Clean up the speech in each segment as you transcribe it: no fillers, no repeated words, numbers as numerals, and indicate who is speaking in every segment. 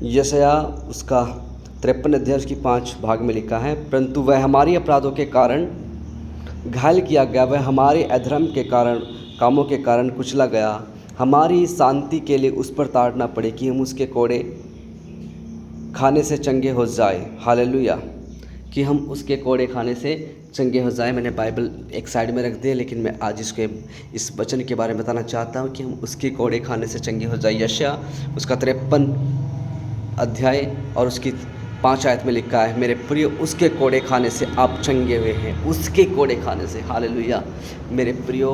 Speaker 1: यशाया उसका 53 अध्याय उसकी 5 भाग में लिखा है, परंतु वह हमारी अपराधों के कारण घायल किया गया, वह हमारे अधर्म के कारण कामों के कारण कुचला गया। हमारी शांति के लिए उस पर ताड़ना पड़े कि हम उसके कोड़े खाने से चंगे हो जाए। हालेलुया, कि हम उसके कोड़े खाने से चंगे हो जाए। मैंने बाइबल एक साइड में रख दिया, लेकिन मैं आज इस वचन के बारे में बताना चाहता हूँ कि हम उसके कोड़े खाने से चंगे हो जाए। यशाया उसका 53 अध्याय और उसकी 5 आयत में लिखा है, मेरे प्रिय उसके कोड़े खाने से आप चंगे हुए हैं, उसके कोड़े खाने से। हालेलुया। मेरे प्रियो,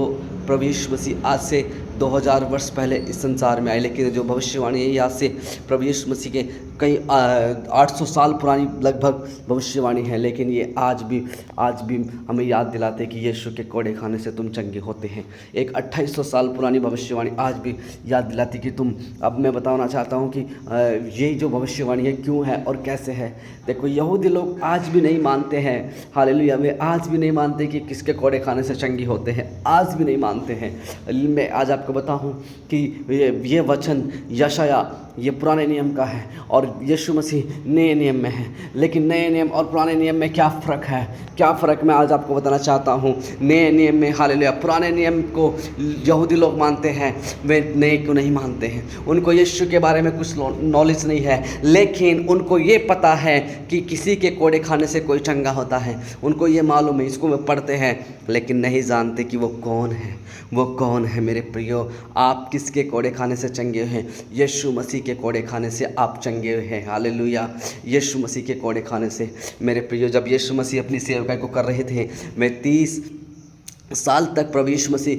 Speaker 1: प्रभु यीशु मसीह आज से 2000 वर्ष पहले इस संसार में आए, लेकिन जो भविष्यवाणी है आज से प्रभु यीशु मसीह के कई 800 साल पुरानी लगभग भविष्यवाणी है, लेकिन ये आज भी हमें याद दिलाते कि यीशु के कोड़े खाने से तुम चंगे होते हैं। एक 2800 साल पुरानी भविष्यवाणी आज भी याद दिलाती कि तुम। अब मैं बताना चाहता हूँ कि ये जो भविष्यवाणी है क्यों है और कैसे है। देखो, यहूदी लोग आज भी नहीं मानते हैं, हालेलुया, वे आज भी नहीं मानते कि किसके कोड़े खाने से चंगे होते हैं, आज भी नहीं मानते हैं। मैं आज आपको बताऊं कि ये वचन यशाया ये पुराने नियम का है और यीशु मसीह नए नियम में है। लेकिन नए नियम और पुराने नियम में क्या फ़र्क है, क्या फ़र्क मैं आज आपको बताना चाहता हूँ। नए नियम में, हालेलुया, पुराने नियम को यहूदी लोग मानते हैं, वे नए को नहीं मानते हैं। उनको यीशु के बारे में कुछ नॉलेज नहीं है, लेकिन उनको ये पता है कि किसी के कोड़े खाने से कोई चंगा होता है। उनको ये मालूम है, इसको वे पढ़ते हैं, लेकिन नहीं जानते कि वो कौन है। वो कौन है मेरे प्रियो? आप किसके कोड़े खाने से चंगे हैं? यीशु मसीह के कोड़े खाने से आप चंगे हैं। हालेलुया, यीशु मसीह के कोड़े खाने से। मेरे प्रियो, जब यीशु मसीह अपनी सेवकाई को कर रहे थे, मैं 30 साल तक प्रभु यीशु मसीह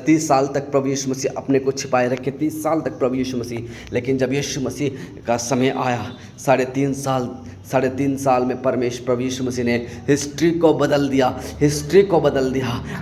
Speaker 1: 30 साल तक प्रभु यीशु मसीह अपने को छिपाए रखे, 30 साल तक प्रभु यीशु मसीह। लेकिन जब यीशु मसीह का समय आया, 3.5 साल में परमेश्वर प्रभु यीशु मसीह ने हिस्ट्री को बदल दिया,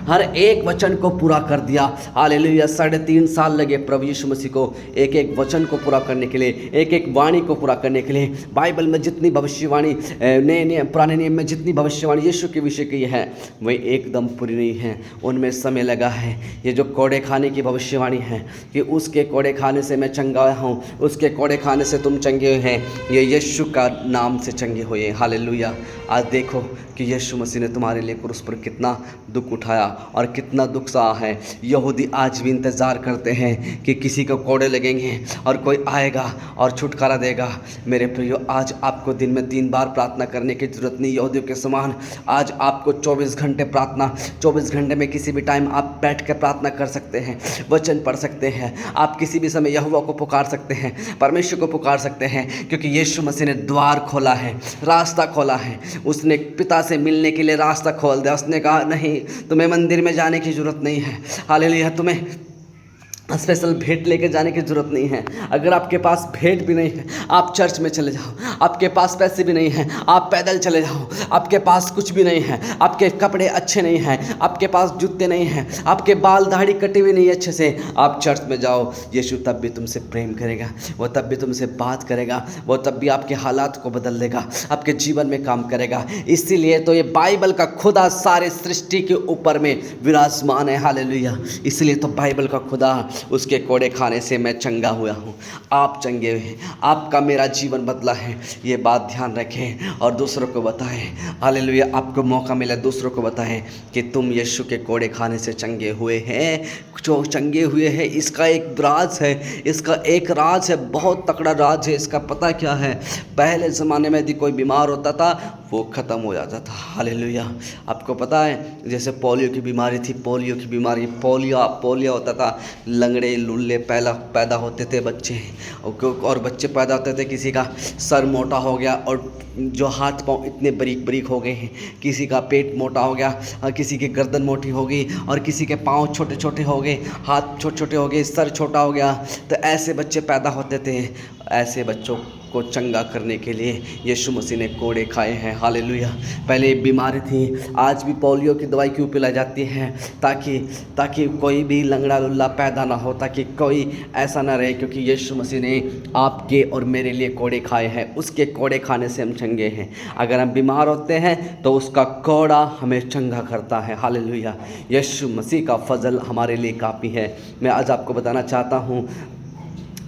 Speaker 1: हर एक वचन को पूरा कर दिया। हालेलुया, 3.5 साल लगे प्रभु यीशु मसीह को एक एक वचन को पूरा करने के लिए, एक एक वाणी को पूरा करने के लिए। बाइबल में जितनी भविष्यवाणी, नए नियम पुराने नियम में जितनी भविष्यवाणी यीशु के विषय की है, वही एकदम पूरी नहीं है, उनमें समय लगा है। ये जो कोड़े खाने की भविष्यवाणी है कि उसके कोड़े खाने से मैं चंगा हूँ, उसके कोड़े खाने से तुम चंगे हैं, ये यीशु का नाम से चंगे हुए। हालेलुया। आज देखो कि यीशु मसीह ने तुम्हारे लिए क्रूस पर कितना दुख उठाया और कितना दुख सहा है। यहूदी आज भी इंतज़ार करते हैं कि किसी को कोड़े लगेंगे और कोई आएगा और छुटकारा देगा। मेरे प्रियो, आज आपको दिन में 3 बार प्रार्थना करने की ज़रूरत नहीं यहूदियों के समान। आज आपको 24 घंटे प्रार्थना, 24 घंटे में किसी भी टाइम आप बैठ कर प्रार्थना कर सकते हैं, वचन पढ़ सकते हैं। आप किसी भी समय यहोवा को पुकार सकते हैं, परमेश्वर को पुकार सकते हैं, क्योंकि यीशु मसीह ने द्वार खोला है, रास्ता खोला है। उसने पिता से मिलने के लिए रास्ता खोल दिया। उसने कहा, नहीं, तुम्हें मंदिर में जाने की ज़रूरत नहीं है। हालेलुया, तुम्हें स्पेशल भेंट लेके जाने की ज़रूरत नहीं है। अगर आपके पास भेंट भी नहीं है, आप चर्च में चले जाओ। आपके पास पैसे भी नहीं हैं, आप पैदल चले जाओ। आपके पास कुछ भी नहीं है, आपके कपड़े अच्छे नहीं हैं, आपके पास जूते नहीं हैं, आपके बाल दाढ़ी कटी हुई नहीं है अच्छे से, आप चर्च में जाओ। यीशु तब भी तुमसे प्रेम करेगा, वो तब भी तुमसे बात करेगा, वो तब भी आपके हालात को बदल देगा, आपके जीवन में काम करेगा। इसीलिए तो ये बाइबल का खुदा सारे सृष्टि के ऊपर में विराजमान है। हालेलुया। इसलिए तो बाइबल का खुदा, उसके कोड़े खाने से मैं चंगा हुआ हूँ, आप चंगे हुए हैं, आपका मेरा जीवन बदला है। ये बात ध्यान रखें और दूसरों को बताएं। हालेलुया। आपको मौका मिला दूसरों को बताएं कि तुम यीशु के कोड़े खाने से चंगे हुए हैं। जो चंगे हुए हैं, इसका एक राज है, इसका एक राज है, बहुत तगड़ा राज है। इसका पता क्या है? पहले ज़माने में यदि कोई बीमार होता था, वो ख़त्म हो जाता था। हालेलुया। आपको पता है, जैसे पोलियो की बीमारी थी, पोलियो होता था, लंगड़े लुल्ले पैदा होते थे बच्चे, और बच्चे पैदा होते थे, किसी का सर मोटा हो गया और जो हाथ पांव इतने बारीक बारीक हो गए हैं, किसी का पेट मोटा हो गया और किसी की गर्दन मोटी हो गई और किसी के पांव छोटे छोटे हो गए, हाथ छोटे छोटे हो गए, सर छोटा हो गया। तो ऐसे बच्चे पैदा होते थे। ऐसे बच्चों को चंगा करने के लिए यीशु मसीह ने कोड़े खाए हैं। हालेलुया। पहले बीमारी थी, आज भी पोलियो की दवाई क्यों पिलाई जाती है? ताकि कोई भी लंगड़ा लुल्ला पैदा ना हो, ताकि कोई ऐसा ना रहे, क्योंकि यीशु मसीह ने आपके और मेरे लिए कोड़े खाए हैं। उसके कोड़े खाने से हम चंगे हैं। अगर हम बीमार होते हैं तो उसका कोड़ा हमें चंगा करता है। हालेलुया। यीशु मसीह का फजल हमारे लिए काफ़ी है। मैं आज आपको बताना चाहता हूँ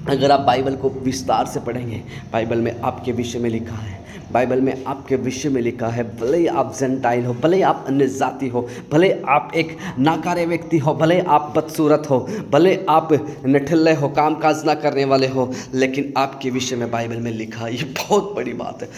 Speaker 1: अगर आप बाइबल को विस्तार से पढ़ेंगे, बाइबल में आपके विषय में लिखा है, बाइबल में आपके विषय में लिखा है, भले ही आप जेंटाइल हो, भले ही आप अन्य जाति हो, भले आप एक नाकारे व्यक्ति हो, भले आप बदसूरत हो, भले आप नठल्ले हो, कामकाज ना करने वाले हो, लेकिन आपके विषय में बाइबल में लिखा है। ये बहुत बड़ी बात है।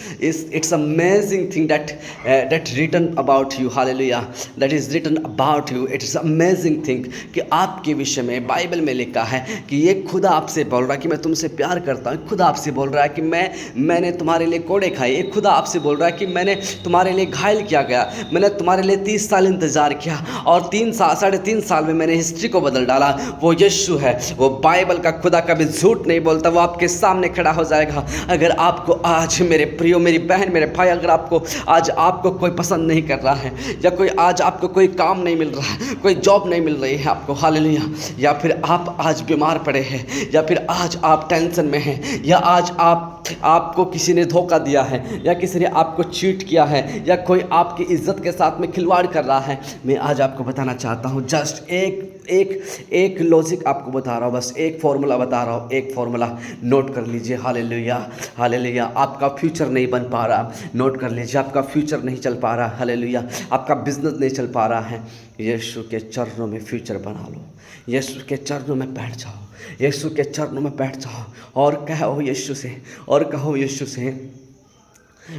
Speaker 1: It's amazing thing that written about you, hallelujah, that is written about you. It's amazing thing कि आपके विषय में बाइबल में लिखा है कि ये खुदा आपसे बोल रहा है कि मैं तुमसे प्यार करता हूँ। खुदा आपसे बोल रहा है कि मैंने तुम्हारे लिए कोड़े खाए। एक खुदा आपसे बोल रहा है कि मैंने तुम्हारे लिए घायल किया गया, मैंने तुम्हारे लिए 30 साल इंतज़ार किया और 3.5 साल में मैंने हिस्ट्री को बदल डाला। वो यीशु है, वो बाइबल का खुदा कभी झूठ नहीं बोलता, वो आपके सामने खड़ा हो जाएगा। अगर आपको आज मेरे प्रियो, मेरी बहन, मेरे भाई, अगर आपको आज आपको कोई पसंद नहीं कर रहा है, या कोई आज आपको कोई काम नहीं मिल रहा है, कोई जॉब नहीं मिल रही है आपको, हालेलुया, या फिर आप आज बीमार पड़े हैं, या फिर आज आप टेंशन में हैं, या आज आपको किसी ने धोखा दिया है, या किसी ने आपको चीट किया है, या कोई आपकी इज्जत के साथ में खिलवाड़ कर रहा है, मैं आज आपको बताना चाहता हूँ, जस्ट एक लॉजिक आपको बता रहा हूँ, बस एक फॉर्मूला बता रहा हूँ, एक फॉर्मूला नोट कर लीजिए। Hallelujah, hallelujah. आपका फ्यूचर नहीं बन पा रहा, नोट कर लीजिए, आपका फ्यूचर नहीं चल पा रहा, हालेलुया, आपका बिजनेस नहीं चल पा रहा है, यीशु के चरणों में फ्यूचर बना लो, यीशु के चरणों में बैठ जाओ, यीशु के चरणों में बैठ जाओ और कहो यीशु से, और कहो यीशु से,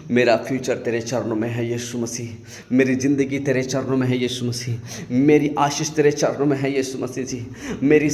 Speaker 1: मेरा फ्यूचर तेरे चरणों में है यीशु मसीह, मेरी ज़िंदगी तेरे चरणों में है यीशु मसीह, मेरी आशीष तेरे चरणों में है यीशु मसीह जी, मेरी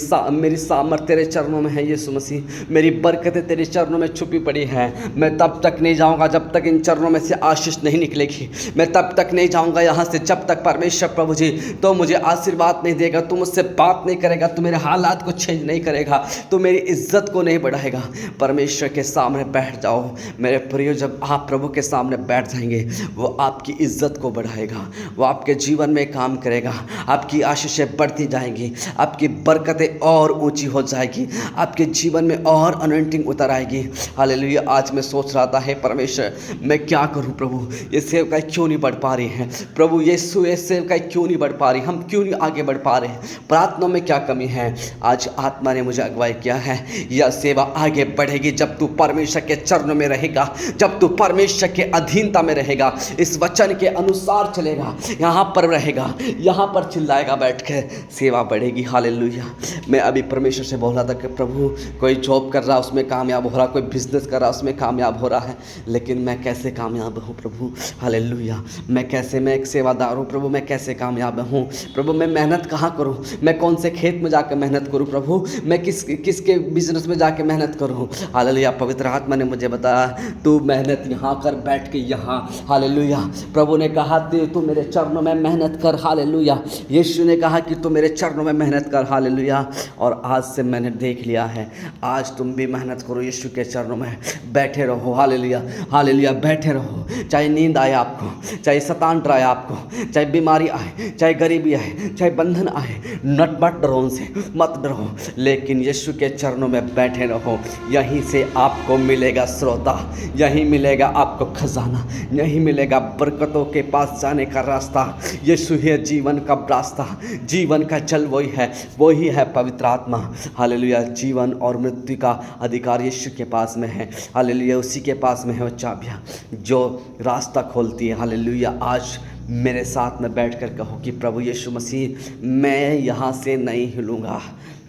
Speaker 1: सामर्थ तेरे चरणों में है यीशु मसीह, मेरी बरकतें तेरे चरणों में छुपी पड़ी है। मैं तब तक नहीं जाऊंगा जब तक इन चरणों में से आशीष नहीं निकलेगी, मैं तब तक नहीं जाऊंगा यहाँ से जब तक परमेश्वर प्रभु जी तो मुझे आशीर्वाद नहीं देगा, तू मुझसे बात नहीं करेगा, तू मेरे हालात को चेंज नहीं करेगा, तू मेरी इज्जत को नहीं बढ़ाएगा। परमेश्वर के सामने बैठ जाओ मेरे प्रियो, जब आप प्रभु के सामने बैठ जाएंगे, वो आपकी इज्जत को बढ़ाएगा, वो आपके जीवन में काम करेगा, आपकी आशीषें बढ़ती जाएंगी, आपकी बरकतें और ऊंची हो जाएगी, आपके जीवन में और अनॉइंटिंग उतर आएगी। हालेलुया। आज मैं सोच रहा था, हे परमेश्वर मैं क्या करूं प्रभु, ये सेवकाई क्यों नहीं बढ़ पा रही है प्रभु, ये सेवकाई क्यों नहीं बढ़ पा रही, हम क्यों नहीं आगे बढ़ पा रहे हैं, प्रार्थना में क्या कमी है। आज आत्मा ने मुझे अगुवाई किया है, यह सेवा आगे बढ़ेगी जब तू परमेश्वर के चरणों में रहेगा, जब तू परमेश्वर के अधीनता में रहेगा, इस वचन के अनुसार चलेगा, यहाँ पर रहेगा, यहाँ पर चिल्लाएगा बैठ के, सेवा बढ़ेगी। हालेलुया। मैं अभी परमेश्वर से बोल रहा था कि प्रभु कोई जॉब कर रहा उसमें कामयाब हो रहा, कोई बिजनेस कर रहा उसमें कामयाब हो रहा है, लेकिन मैं कैसे कामयाब हूँ प्रभु। हालेलुया। मैं एक सेवादार हूँ प्रभु, मैं कैसे कामयाब हूँ प्रभु, मैं मेहनत कहाँ करूँ, मैं कौन से खेत में जाकर मेहनत करूँ प्रभु, मैं किसके बिजनेस में जाके मेहनत करूँ। हालेलुया। पवित्र आत्मा ने मुझे बताया तू मेहनत यहाँ कर, बैठ के यहाँ। हालेलुया। प्रभु ने कहा तू मेरे चरणों में मेहनत कर। हालेलुया। यीशु ने कहा कि तू मेरे चरणों में मेहनत कर। हालेलुया। और आज से मैंने देख लिया है, आज तुम भी मेहनत करो, यीशु के चरणों में बैठे रहो। हालेलुया। हालेलुया। बैठे रहो, चाहे नींद आए आपको, चाहे शैतान डराए आपको, चाहे बीमारी आए, चाहे गरीबी आए, चाहे बंधन आए, मत डरो उनसे, मत डरो, लेकिन यीशु के चरणों में बैठे रहो। यहीं से आपको मिलेगा श्रोता, यहीं मिलेगा आपको खजाना, यहीं मिलेगा बरकतों के पास जाने का रास्ता। यीशु है जीवन का रास्ता, जीवन का जल वही है पवित्र आत्मा। हालेलुया। जीवन और मृत्यु का अधिकार यीशु के पास में है। हालेलुया। उसी के पास में है वो चाबियाँ जो रास्ता खोलती है। हालेलुया। आज मेरे साथ में बैठकर कहो कि प्रभु यीशु मसीह, मैं यहाँ से नहीं हिलूँगा,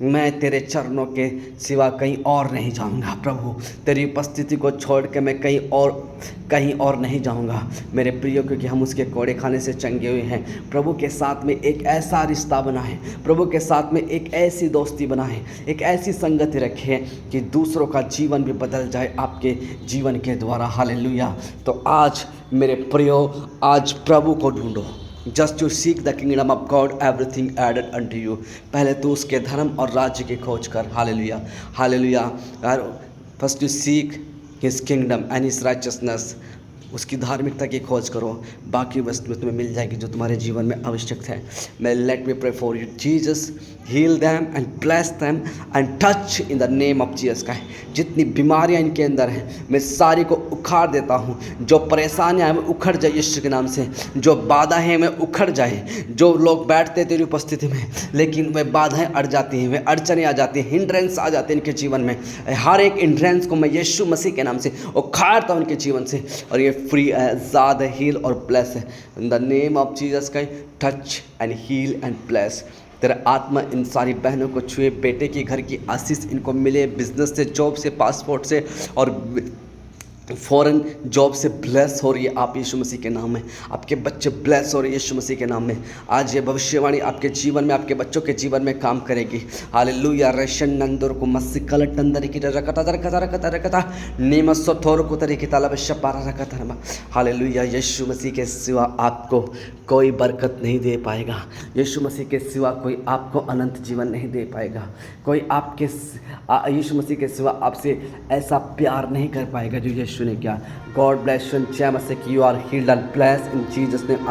Speaker 1: मैं तेरे चरणों के सिवा कहीं और नहीं जाऊंगा प्रभु, तेरी उपस्थिति को छोड़ के मैं कहीं और नहीं जाऊंगा मेरे प्रियो, क्योंकि हम उसके कोड़े खाने से चंगे हुए हैं। प्रभु के साथ में एक ऐसा रिश्ता बनाएं, प्रभु के साथ में एक ऐसी दोस्ती बनाएं, एक ऐसी संगति रखें कि दूसरों का जीवन भी बदल जाए आपके जीवन के द्वारा। हालेलुया। तो आज मेरे प्रियो, आज प्रभु को ढूंढो। Just to seek the kingdom of God, everything added unto you. पहले तो उसके धर्म और राज्य की खोज कर। Hallelujah. Hallelujah. First to seek his kingdom and his righteousness, उसकी धार्मिकता की खोज करो, बाकी वस्तु तुम्हें मिल जाएगी जो तुम्हारे जीवन में आवश्यक है। मैं let me pray for you Jesus, heal them and bless them and touch in the name of Jesus का। जितनी बीमारियां इनके अंदर हैं मैं सारी को उखाड़ देता हूँ। जो परेशानियां हैं वो उखड़ जाए यीशु के नाम से। जो बाधा है मैं उखड़ जाए। जो लोग बैठते तेरी उपस्थिति में लेकिन वे बाधाएं अड़ जाती हैं, वे अड़चनें आ जाती हैं, हिंड्रेंस आ जाते हैं इनके जीवन में। हर एक हिंड्रेंस को मैं यीशु मसीह के नाम से उखाड़ता हूँ इनके जीवन से, और ये फ्री है, आज़ाद है, हील और ब्लेस है in the name of Jesus का। Touch and heal and bless. तेरा आत्मा इन सारी बहनों को छुए, बेटे की घर की आशीष इनको मिले, बिजनेस से, जॉब से, पासपोर्ट से और फॉरेन जॉब से ब्लेस हो रही है आप यीशु मसीह के नाम में। आपके बच्चे ब्लेस हो रहे हैं यीशु मसीह के नाम में। आज ये भविष्यवाणी आपके जीवन में, आपके बच्चों के जीवन में काम करेगी। हालेलुया। रेशन नंदर को मस्सी कलट नंदर की रकता रकता रकता रकता नेमसो थोर को तरी की ताला शपारा रकता रमा। हालेलुया। यीशु मसीह के सिवा आपको कोई बरकत नहीं दे पाएगा। यीशु मसीह के सिवा कोई आपको अनंत जीवन नहीं दे पाएगा। कोई आपके यीशु मसीह के सिवा आपसे ऐसा प्यार नहीं कर पाएगा जो यीशु ने किया। गॉड ब्लेस यू, जय मसीह, you are healed and blessed in Jesus name.